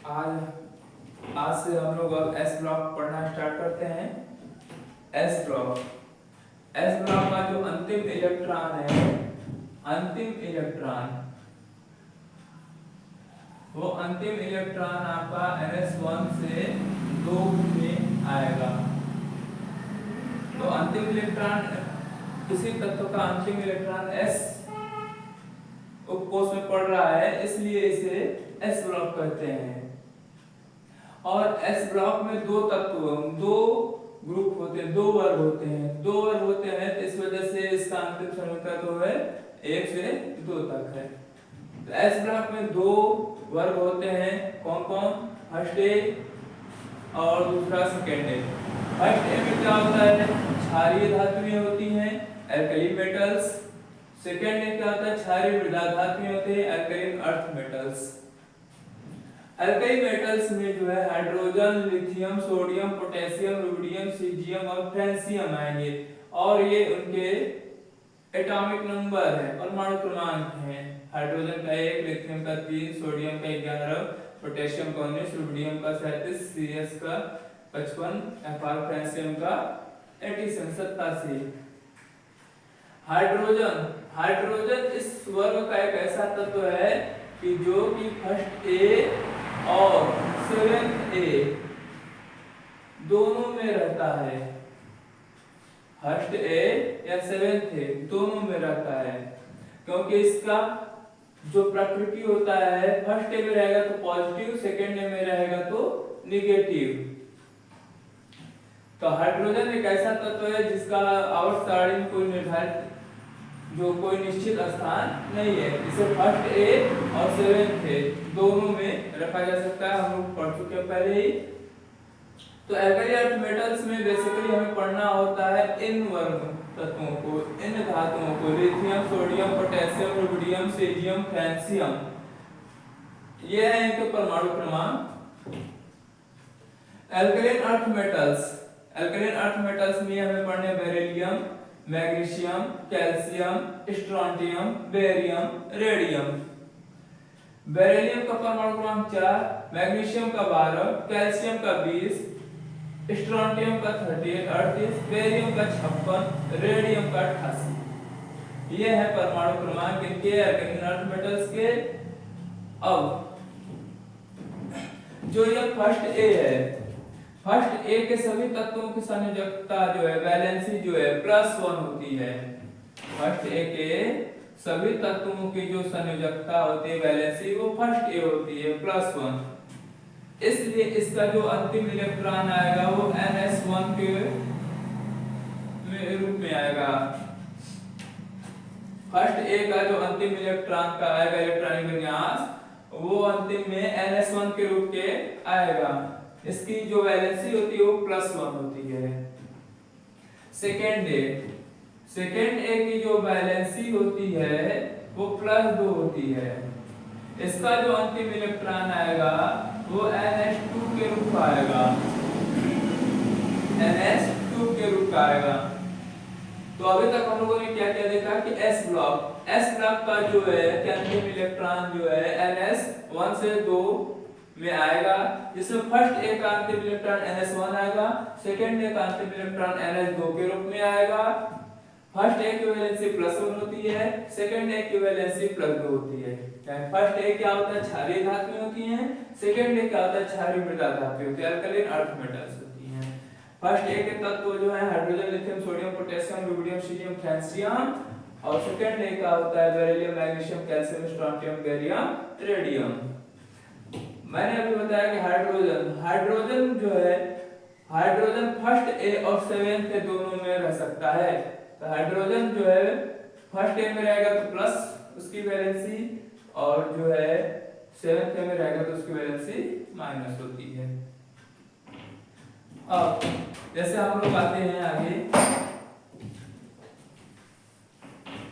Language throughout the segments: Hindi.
आज से हम लोग अब एस ब्लॉक पढ़ना स्टार्ट करते हैं। एस ब्लॉक का जो अंतिम इलेक्ट्रॉन है, वो अंतिम इलेक्ट्रॉन आपका NS1 से 2 में आएगा। तो अंतिम इलेक्ट्रॉन, किसी तत्व का अंतिम इलेक्ट्रॉन S उपकोष में पड़ रहा है, इसलिए इसे एस ब्लॉक कहते हैं। और एस ब्लॉक में दो ग्रुप होते हैं, दो वर्ग होते हैं, तो इस वजह से इसका अंतिम समीकरण तो है 1 से 2 तक है। तो एस ब्लॉक में दो वर्ग होते हैं, कौन कौन? फर्स्ट ए और दूसरा सेकेंड ए। फर्स्ट ए में क्या होता है? क्षारीय धातुएं होती हैं, एल्कली मेटल्स। सेकेंड में क्या होता है? क्षारीय मृदा धातुएं होती हैं, alkaline earth metals. Alkali metals में जो है hydrogen, lithium, sodium, potassium, rubidium, caesium और फ्रांसियम आएंगे, और ये उनके एटॉमिक नंबर है, परमाणु क्रमांक हैं। हाइड्रोजन का 1, लिथियम का 3, सोडियम का 11, पोटेशियम का 19, रुबिडियम का 37, सीएस का 55, एफआर फ्रांसियम का 87। हाइड्रोजन इस वर्ग का एक ऐसा तत्व है कि जो कि फर्स्ट ए और सेवेंथ ए दोनों में रहता है। फर्स्ट ए या सेवेंथ ए दोनों में रहता है, क्योंकि इसका जो प्रकृति होता है, फर्स्ट ए में रहेगा तो पॉजिटिव, सेकेंड ए में रहेगा तो निगेटिव। तो हाइड्रोजन एक ऐसा तत्व है जिसका आवर्त सारणी में कोई निश्चित स्थान नहीं है। इसे फर्स्ट ए और सेवेंथ ए दोनों में रखा जा सकता है, हम लोग पढ़ चुके हैं पहले ही। तो एल्कली अर्थ मेटल्स में बेसिकली हमें पढ़ना होता है इन वर्ग तत्वों को, इन धातुओं को, lithium, sodium, potassium, rubidium, caesium, francium. ये है इनके परमाणु क्रमांक। एल्कलीन अर्थ मेटल्स में हमें पढ़ने beryllium, magnesium, calcium, strontium, barium, radium. Beryllium का परमाणु क्रमांक 4, मैग्नीशियम का 12, कैल्शियम का 20, स्ट्रोंटियम का 38, बेरियम का 56, रेडियम का 88। ये है परमाणु क्रमांक इनके एल्कलीन अर्थ मेटल्स के। अब जो ये फर्स्ट ए है, फर्स्ट ए के सभी तत्वों की संयोजकता जो है, वैलेंसी जो है +1 होती है। फर्स्ट ए के सभी तत्वों की जो संयोजकता होती है, वैलेंसी, वो फर्स्ट ए होती है +1। इसलिए इसका जो अंतिम इलेक्ट्रॉन आएगा वो NS1 के रूप में आएगा। फर्स्ट ए का जो अंतिम इलेक्ट्रॉन का आएगा, इलेक्ट्रॉनिक विन्यास, वो अंतिम में NS1 के रूप के आएगा। इसकी जो वैलेंसी होती है वो +1 होती है। सेकेंड ए की जो वैलेंसी होती है वो +2 होती है। इसका जो अंतिम इलेक्ट्रॉन आएगा वो NH2 के रूप का आएगा, NH2 के रूप का आएगा। तो अभी तक हम लोगों ने क्या क्या देखा कि एस ब्लॉक का जो है अंतिम इलेक्ट्रॉन जो है NS1 से 2 में आएगा, जिसमें फर्स्ट ए का अंतिम इलेक्ट्रॉन NS1 आएगा, सेकेंड ए का अंतिम इलेक्ट्रॉन NH2 के रूप में आएगा। फर्स्ट ए की वैलेंसी +1 होती है, सेकेंड ए की वैलेंसी +2 होती है। फर्स्ट ए क्या होता है? क्षारीय धातुएं होती हैं, सेकेंड ए क्या होता है? क्षारीय मृदा धातुएं होती है, एल्कलीन अर्थ मेटल्स होती हैं। फर्स्ट ए के तत्व जो है hydrogen, lithium, sodium, potassium, rubidium, caesium, francium, और सेकेंड ए का होता है beryllium, magnesium, calcium, strontium, barium, radium. मैंने अभी बताया कि हाइड्रोजन जो है, हाइड्रोजन फर्स्ट ए और सेवेंथ ए दोनों में रह सकता है। तो हाइड्रोजन जो है फर्स्ट ए में रहेगा तो प्लस उसकी वैलेंसी, और जो है सेवेंथ ए में रहेगा तो उसकी वैलेंसी माइनस होती है। अब जैसे हम लोग आते हैं आगे,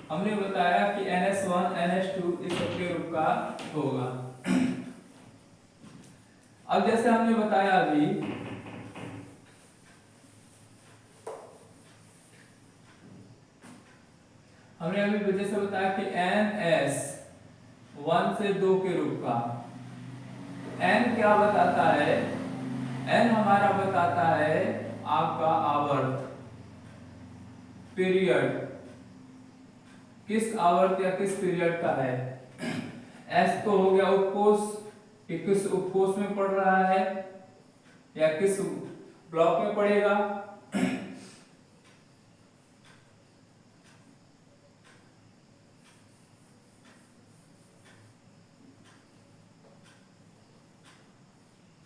हमने बताया कि NS1, NH2 इस सब के रूप का होगा। अब जैसे हमने बताया अभी, जैसे बताया कि NS1 से 2 के रूप का, एन क्या बताता है, एन हमारा बताता है आपका आवर्त, पीरियड, किस आवर्त या किस पीरियड का है। एस तो हो गया उपकोष, कि किस उपकोष में पड़ रहा है या किस ब्लॉक में पड़ेगा।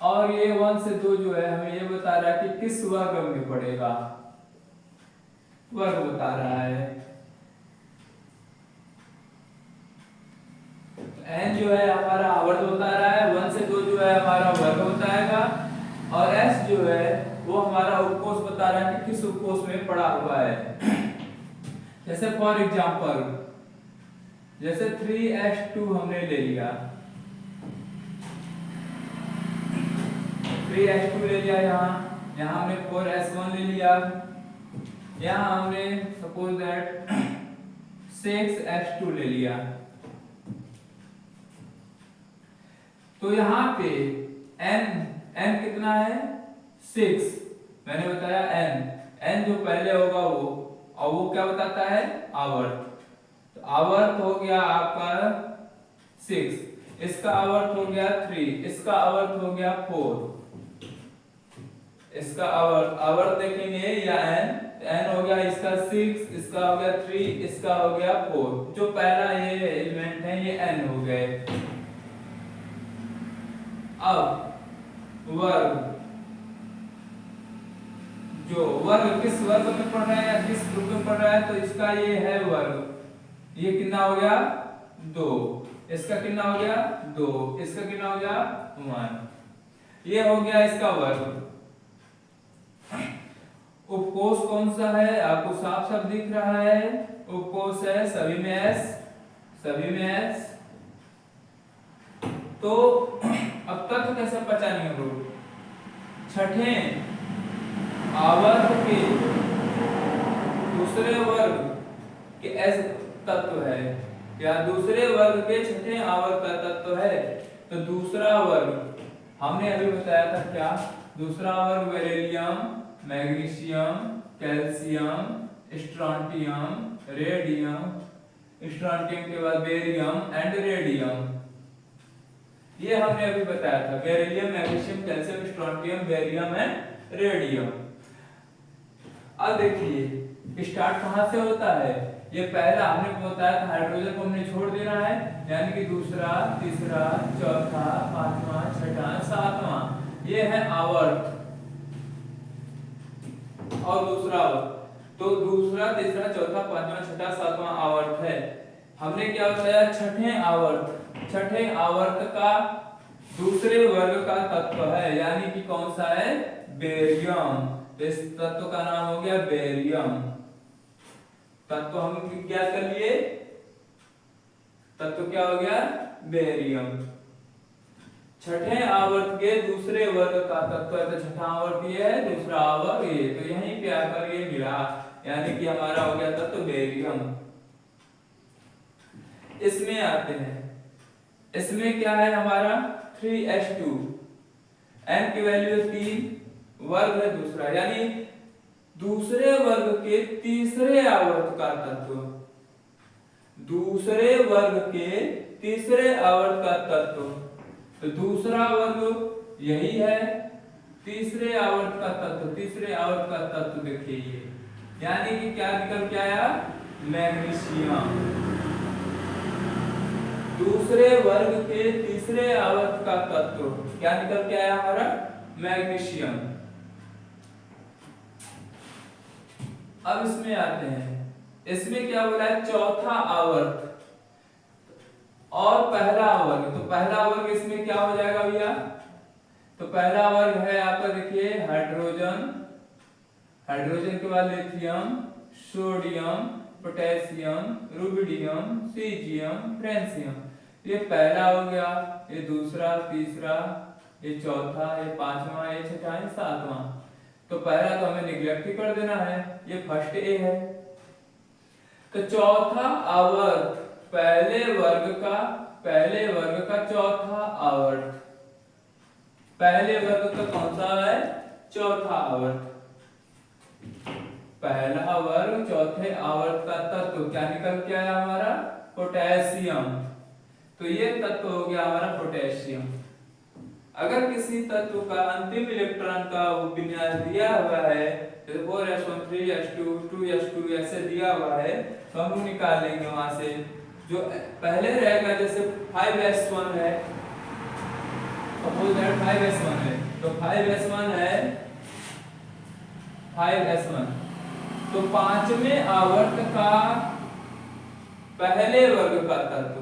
और ये 1 से 2 जो है हमें ये बता रहा है कि किस वर्ग में पड़ेगा, वर्ग बता रहा है। एन जो है हमारा आवर्त बता रहा है, 1 से 2 जो है हमारा वर्ग बताएगा, और एस जो है वो हमारा उपकोष बता रहा है कि किस उपकोष में पड़ा हुआ है। जैसे फॉर एग्जांपल, जैसे 3s2 हमने ले लिया, 3s2 ले लिया, यहाँ हमने 4s1 ले लिया, यहाँ हमने सपोज दैट 6s2 ले लिया। तो यहाँ पे n कितना है 6, मैंने बताया n जो पहले होगा वो, और वो क्या बताता है आवर्त। तो आवर्त हो गया आपका 6, इसका आवर्त हो गया 3, इसका आवर्त हो गया 4, इसका आवर्त देखेंगे या n हो गया इसका 6, इसका हो गया 3, इसका हो गया 4। जो पहला ये एलिमेंट है ये n हो गए। अब वर्ग, जो वर्ग किस वर्ग में पढ़ रहा है या किस ग्रुप में पढ़ रहा है, तो इसका ये है वर्ग। ये कितना हो गया 2, इसका कितना हो गया 2, इसका कितना हो गया 1, ये हो गया इसका वर्ग। उपकोष कौन सा है आपको साफ साफ दिख रहा है, उपकोष है सभी में s, सभी में s। तो अब तक कैसे पहचानेंगे हम लोग, छठे आवर्त के दूसरे वर्ग के s तत्व है, या दूसरे वर्ग के छठे आवर्त का तत्व है। तो दूसरा वर्ग हमने अभी बताया था क्या, दूसरा वर्ग beryllium, magnesium, calcium, strontium, radium, strontium के बाद बेरियम एंड रेडियम, ये हमने अभी बताया था। Beryllium, magnesium, calcium, strontium, barium and radium. अब देखिए स्टार्ट कहां से होता है, ये पहला हमने बताया था हाइड्रोजन को हमने छोड़ देना है, यानी कि दूसरा, तीसरा, चौथा, पांचवा, छठा, सातवां, ये है आवर्त। और दूसरा, तो दूसरा, तीसरा, चौथा, पांचवा, छठा, सातवां आवर्त है। हमने क्या बताया, छठे आवर्त, छठे आवर्त का दूसरे वर्ग का तत्व है, यानी कि कौन सा है बेरियम। तो इस तत्व का नाम हो गया बेरियम। तत्व हम क्या कर लिए, तत्व क्या हो गया बेरियम। छठे आवर्त के दूसरे वर्ग का तत्व है, तो छठा आवर्त ये है, दूसरा आवर्त ये, तो यहीं पे आकर ये मिला, यानी कि हमारा हो गया तत्व बेरियम। इसमें आते हैं, इसमें क्या है हमारा 3s2, n की वैल्यू 3, वर्ग है दूसरा, यानी दूसरे वर्ग के तीसरे आवर्त का तत्व, दूसरे वर्ग के तीसरे आवर्त का तत्व। तो दूसरा वर्ग यही है, तीसरे आवर्त का तत्व, तीसरे आवर्त का तत्व देखिए ये, यानी कि क्या निकल के आया मैग्नीशियम। दूसरे वर्ग के तीसरे आवर्त का तत्व क्या निकल के आया हमारा मैग्नीशियम। अब इसमें आते हैं, इसमें क्या बोला है चौथा आवर्त और पहला वर्ग। तो पहला वर्ग इसमें क्या हो जाएगा भैया, तो पहला वर्ग है आपका देखिए हाइड्रोजन, हाइड्रोजन के बाद lithium, sodium, potassium, rubidium, caesium, francium. ये पहला हो गया, ये दूसरा, तीसरा, ये चौथा, ये पांचवा, ये छठा, ये सातवां। तो पहला तो हमें निग्लेक्ट ही कर देना है, ये फर्स्ट ए है। तो चौथा आवर्त पहले वर्ग का चौथा आवर्त, पहले वर्ग का कौन सा है? चौथा आवर्त। पहला वर्ग चौथे आवर्त का तत्व क्या निकल के आया हमारा? पोटेशियम। तो ये तत्व हो गया हमारा पोटेशियम। अगर किसी तत्व का अंतिम इलेक्ट्रॉन का विन्यास दिया हुआ है, जैसे 4s1 3s2 2s2 ऐसे दिया हुआ है, तो हम लोग निकाल लेंगे वहां से। जो पहले रहेगा जैसे 5s1 है, सपोज दैट 5s1 है, तो 5s1 है 5s1, तो पांचवें आवर्त का पहले वर्ग का तत्व,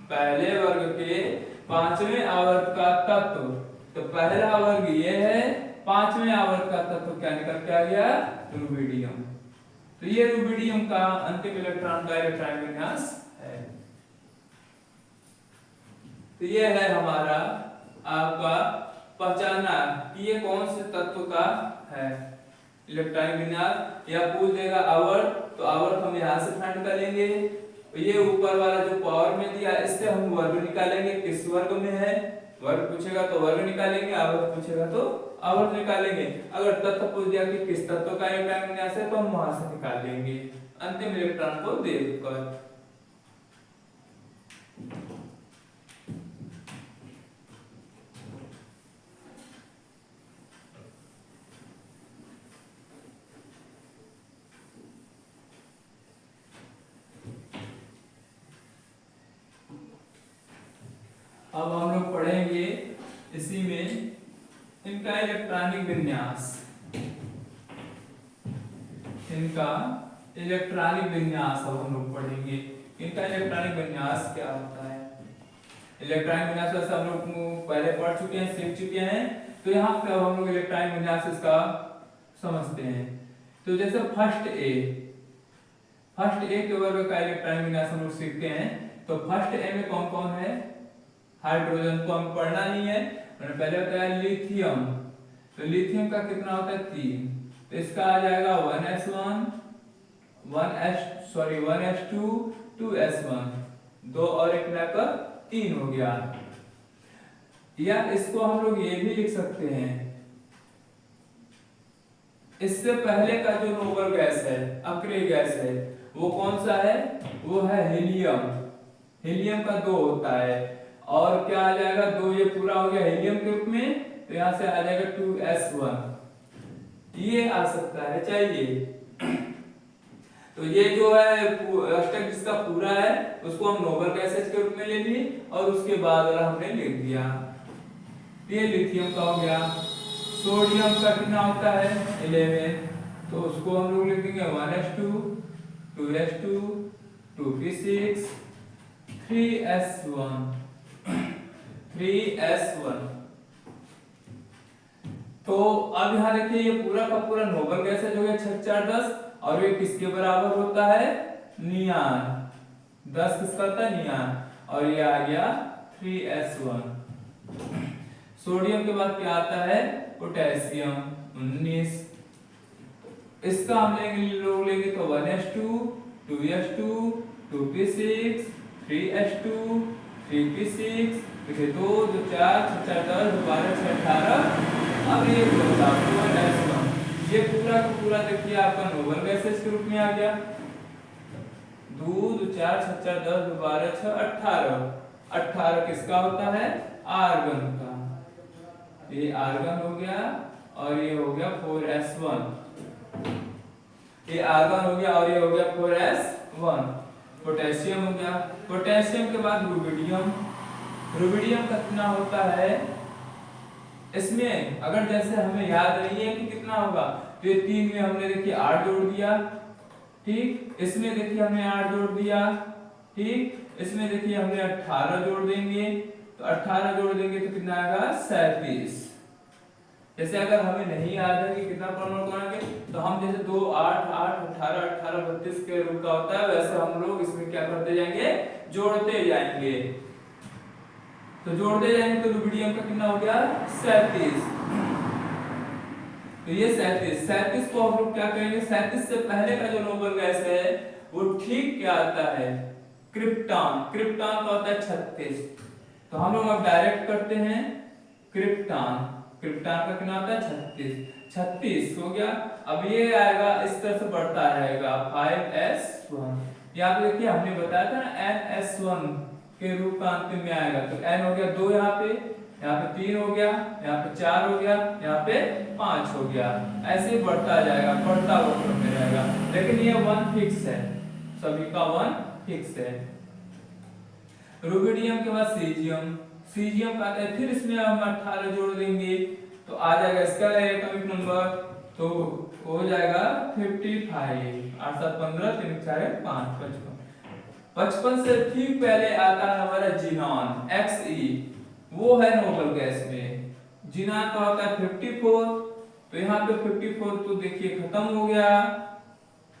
पहले वर्ग के पांचवें आवर्त का तत्व, तो पहला वर्ग ये है, पांचवें आवर्त का तत्व क्या निकल के आ गया? रुबिडियम। तो ये रुबिडियम का अंतिम इलेक्ट्रॉन का इलेक्ट्रॉन विन्यास है। तो ये है हमारा आपका पहचानना कि ये कौन से तत्व का है इलेक्ट्रॉनिक विन्यास। या पूछ देगा आवर्त, तो आवर्त हम यहाँ से फाइंड करेंगे। ये ऊपर वाला जो पावर में दिया, इससे हम वर्ग निकालेंगे, किस वर्ग में है। वर्ग पूछेगा तो वर्ग निकालेंगे, आवर्त पूछेगा तो आवर्त निकालेंगे। अगर तत्व पूछ दिया कि किस तत्व का इलेक्ट्रॉनिक विन्यास है, तो हम वहां से निकाल लेंगे अंतिम इलेक्ट्रॉन को देखकर। अब हम लोग पढ़ेंगे इसी में इनका इलेक्ट्रॉनिक विन्यास, इनका इलेक्ट्रॉनिक विन्यास अब हम लोग पढ़ेंगे इनका इलेक्ट्रॉनिक विन्यास क्या होता है। इलेक्ट्रॉनिक विन्यास वैसे हम लोग पहले पढ़ चुके हैं, सीख चुके हैं। तो यहाँ पे हम लोग इलेक्ट्रॉनिक विन्यास इसका समझते हैं। तो जैसे फर्स्ट ए के वर्ग का इलेक्ट्रॉनिक विन्यास हम लोग सीखते हैं। तो फर्स्ट ए में कौन कौन है? हाइड्रोजन को हम पढ़ना नहीं है, मैंने पहले बताया लिथियम। तो लिथियम का कितना होता है? 3। तो इसका आ जाएगा 1s1 1s2 2s1, 2 और 1 मिलाकर 3 हो गया। या इसको हम लोग ये भी लिख सकते हैं, इससे पहले का जो नोबल गैस है, अक्रिय गैस है, वो कौन सा है? वो है हीलियम। हीलियम का 2 होता है, और क्या आ जाएगा? 2 ये पूरा हो गया हीलियम के रूप में, तो यहां से आ जाएगा 2s1। ये आ सकता है, चाहिए। तो ये जो है अष्टक जिसका पूरा है, उसको हम नोबल गैसेज के रूप में ले लिए, और उसके बाद वाला हमने लिख दिया। ये लिथियम का हो गया। सोडियम का कितना होता है? 11। तो उसको हम लोग लिख देंगे 1s2 2s2 2p6 3s1 3s1। तो अब यहाँ देखिए ये पूरा का पूरा नोबल गैसेज हो गया 6 4 10, और ये किसके बराबर होता है? नियान। 10 किसका होता है? नियान। और ये आ गया 3s1। सोडियम के बाद क्या आता है? पोटेशियम 19। इसका हम लोग लेंगे तो 1s2 2s2 2p6 3s2 3p6, देखिए 2 2 4 6 4 10 12 6 18। अब ये ये पूरा का पूरा देखिए आपका नोबल गैसेज के रूप में आ गया। 2 2 4 6 4 10 12 6 18। 18 किसका होता है? आर्गन का। ये आर्गन हो गया, और ये हो गया 4s1। ये आर्गन हो गया, और ये हो गया 4s1। पोटेशियम हो गया। पोटेशियम के बाद रुबिडियम। रुबिडियम का कितना होता है? इसमें अगर जैसे हमें याद नहीं है कि कितना होगा, तो ये 3 में हमने देखिए 8 जोड़ दिया, ठीक। इसमें देखिए हमने 8 जोड़ दिया, ठीक। इसमें देखिए हमने 18 जोड़ देंगे, तो 18 जोड़ देंगे तो कितना आएगा? 37। जैसे अगर हमें नहीं याद है कि कितना परमाणु करेंगे, तो हम जैसे 2 8 8 18 18 32 के रूप का होता है, वैसे हम लोग इसमें क्या करते जाएंगे? जोड़ते जाएंगे। तो जोड़ते जाएंगे तो रुबिडियम का कितना हो गया? 37। तो ये 37 को हम लोग क्या करेंगे? 37 से पहले का जो नोबल गैस है वो ठीक क्या आता है? क्रिप्टॉन। क्रिप्टॉन का होता है 36। तो हम लोग अब डायरेक्ट करते हैं, क्रिप्टॉन। क्रिप्टॉन का कितना होता है 36, 36 हो गया। अब ये आएगा इस तरह से बढ़ता रहेगा 5s1। यहाँ पे देखिए हमने बताया था ना ns1 के रूप का अंतिम में आएगा, तो n हो गया 2 यहाँ पे 3 हो गया, यहाँ पे 4 हो गया, यहाँ पे 5 हो गया। ऐसे बढ़ता जाएगा, बढ़ता हुआ क्रम में रहेगा, लेकिन ये 1 फिक्स है, सभी का 1 फिक्स है। रुबिडियम के बाद सीजियम, सीजियम का है, फिर इसमें हम 18 जोड़ देंगे तो आ जाएगा इसका एटॉमिक नंबर, तो हो जाएगा 55। 8 7 15 3 4 5 55। 55 से ठीक पहले आता है हमारा जीनॉन Xe, वो है नोबल गैस में। जीनॉन का होता है 54, तो यहाँ पे 54 तो देखिए खत्म हो गया,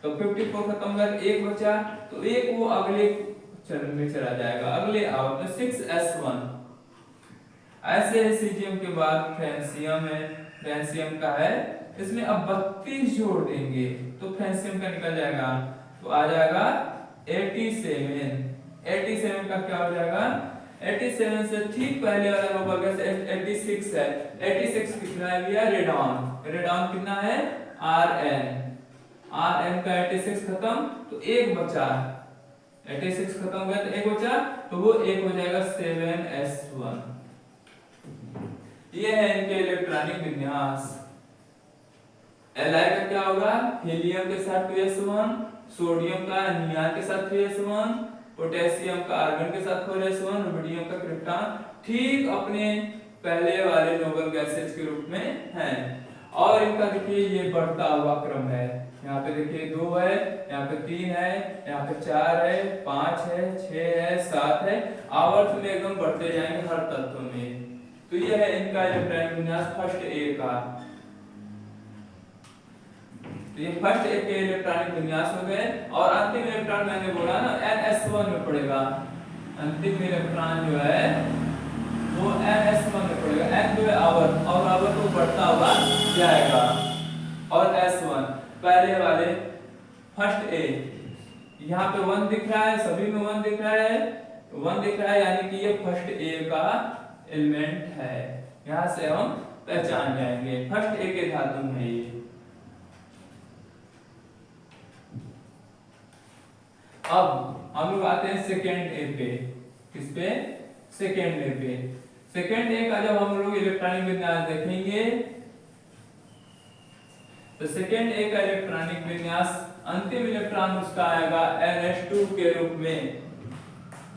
तो 54 खत्म हो गया, एक बचा, तो एक वो अगले चरण में चला जाएगा, अगले आवर में 6s1। ऐसे है सीजियम के बाद फ्रेंसियम है, फ्रेंसियम का है, इसमें अब 32 जोड़ देंगे तो फ्रेंसियम का निकल जाएगा, तो आ जाएगा 87। 87 का क्या हो जाएगा, 87 से ठीक पहले वाला नंबर कैसे 86 है। 86 कितना है भैया, रेडॉन। रेडॉन कितना है Rn। Rn का 86 खत्म, तो एक बचा, 86 खत्म हो गया तो एक बचा, तो वो एक हो जाएगा 7s1। ये है इनके इलेक्ट्रॉनिक विन्यास। Li का क्या होगा, हीलियम के साथ 2s1, सोडियम का नियान के साथ 3s1, पोटेशियम का आर्गन के साथ 4s1, रुबिडियम का क्रिप्टॉन ठीक अपने पहले वाले नोबल गैसेज के रूप में है। और इनका देखिए ये बढ़ता हुआ क्रम है, यहाँ पे देखिए 2 है, यहाँ पे 3 है, यहाँ पे 4 है, 5 है, 6 है, 7 है, आवर्त में एकदम बढ़ते जाएंगे हर तत्व में। तो ये है इनका इलेक्ट्रॉनिक विन्यास फर्स्ट ए का। तो ये फर्स्ट ए के इलेक्ट्रॉनिक विन्यास हो गए, और अंतिम इलेक्ट्रॉन मैंने बोला ना ns1 में पड़ेगा, अंतिम इलेक्ट्रॉन जो है वो ns1 में पड़ेगा। n जो है आवर्त, और आवर्त तो बढ़ता हुआ जाएगा, और s1 पहले वाले फर्स्ट ए, यहाँ पे 1 दिख रहा है, सभी में 1 दिख रहा है, 1 दिख रहा है, यानी कि ये फर्स्ट ए का एलिमेंट है। यहाँ से हम पहचान जाएंगे फर्स्ट ए के धातु में ये। अब हम लोग आते हैं सेकेंड ए पे, किस पे, सेकेंड ए पे। सेकेंड ए का जब हम लोग इलेक्ट्रॉनिक विन्यास देखेंगे, तो सेकेंड ए का इलेक्ट्रॉनिक विन्यास अंतिम इलेक्ट्रॉन उसका आएगा ns2 के रूप में।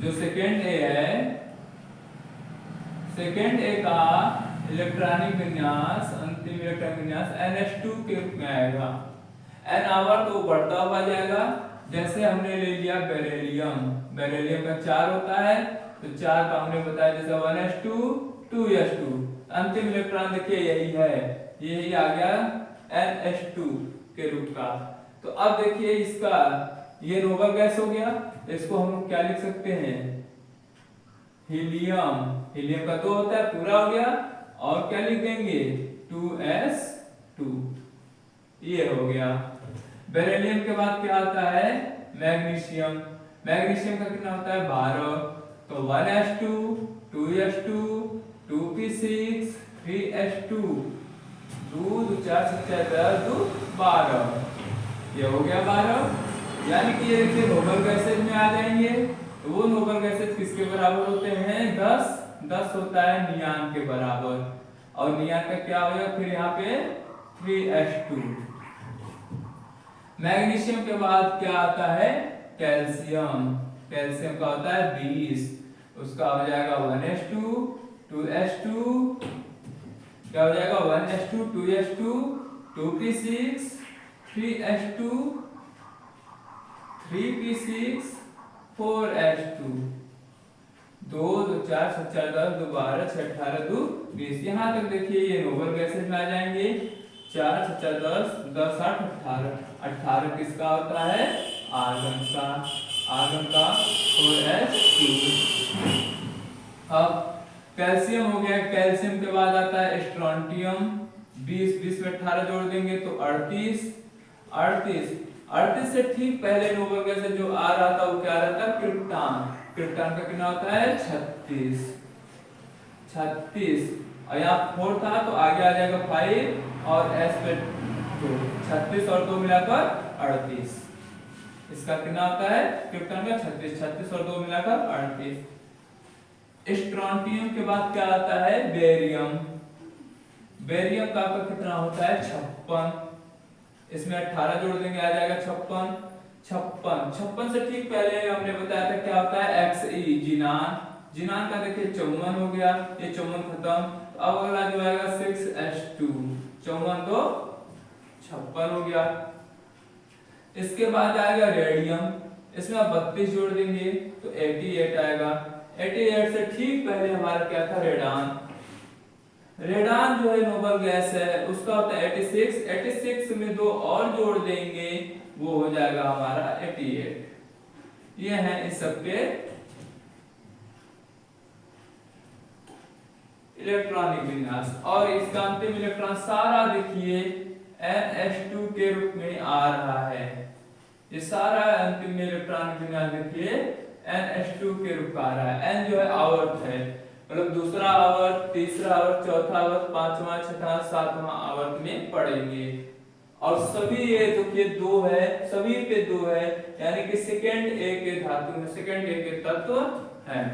जो सेकेंड ए है, सेकेंड ए का इलेक्ट्रॉनिक विन्यास, अंतिम इलेक्ट्रॉनिक विन्यास ns2 के रूप में आएगा। n आवर्त तो बढ़ता हुआ जाएगा, जैसे हमने ले लिया बेरिलियम, बेरिलियम का 4 होता है, तो 4 का हमने बताया जैसे 1s2 2s2, अंतिम इलेक्ट्रॉन देखिए यही है, यही आ गया ns2 के रूप का। तो अब देखिए इसका ये नोबल गैस हो गया, इसको हम लोग क्या लिख सकते हैं, हीलियम। हीलियम का 2 होता है, पूरा हो गया, और क्या लिख देंगे 2s2, ये हो गया। बेरिलियम के बाद क्या आता है मैग्नीशियम। मैग्नीशियम का कितना होता है 12, तो 1s2 2s2 2p6 3s2, 2 2 4 7 10 2 12, ये हो गया 12। यानी कि ये देखिए नोबल गैसेज में आ जाएंगे, तो वो नोबल गैसेज किसके बराबर होते हैं 10, 10 होता है नियान के बराबर, और नियान का क्या होगा फिर यहाँ पे 3s2। मैग्नीशियम के बाद क्या आता है कैल्शियम। कैल्शियम का होता है 20, उसका हो जाएगा 1s2 2s2, क्या हो जाएगा 1s2 2s2 2p6 3s2 3p6 4s2, 2 2 4 6 4 10 2 12 6 18 2 20। यहाँ तक देखिए ये नोबल गैसेज में आ जाएंगे, 4 6 4 10 10 8 18, 18 किसका होता है आर्गन का, आर्गन का 4s2। अब कैल्शियम हो गया, कैल्शियम के बाद आता है स्ट्रोंटियम, 20 20 में 18 जोड़ देंगे तो 38, 38 से ठीक पहले नोबल गैसेज जो आ रहा था वो क्या रहता है क्रिप्टॉन। क्रिप्टॉन का कितना होता है 36, और यहाँ 4 था तो आगे आ जाएगा 5 और s पे 2, 36 और 2 मिलाकर 38। इसका कितना होता है क्रिप्टन का 36, 36 और 2 मिलाकर 38। स्ट्रोंटियम के बाद क्या आता है बेरियम। बेरियम का आपका कितना होता है 56, इसमें 18 जोड़ देंगे आ जाएगा 56। 56 से ठीक पहले हमने बताया था क्या होता है Xe जिनान। जिनान का देखिए 54 हो गया, ये 54 खत्म। तो अब अगला जो आएगा 6s2, 54 2 56 हो गया। इसके बाद आएगा रेडियम, इसमें आप 32 जोड़ देंगे तो 88 आएगा। 88 से ठीक पहले हमारा क्या था रेडान। रेडान जो है नोबल गैस है, उसका होता है 86, 86 में 2 और जोड़ देंगे वो हो जाएगा हमारा 88। ये है इस सबके इलेक्ट्रॉनिक विन्यास। और इसका अंतिम इलेक्ट्रॉन सारा देखिए NH2 के रूप में आ रहा है। ये सारा अंतिम इलेक्ट्रॉनिक विन्यास देखिए NH2 के रूप का आ रहा है। N जो है आवर्त है, मतलब दूसरा आवर्त, तीसरा आवर्त, चौथा आवर्त, पांचवा, छठा, सातवां आवर्त में पढ़ेंगे। और सभी ये जो कि 2 है, सभी पे 2 है, यानी कि सेकंड ए के धातु में सेकंड ए के तत्व है।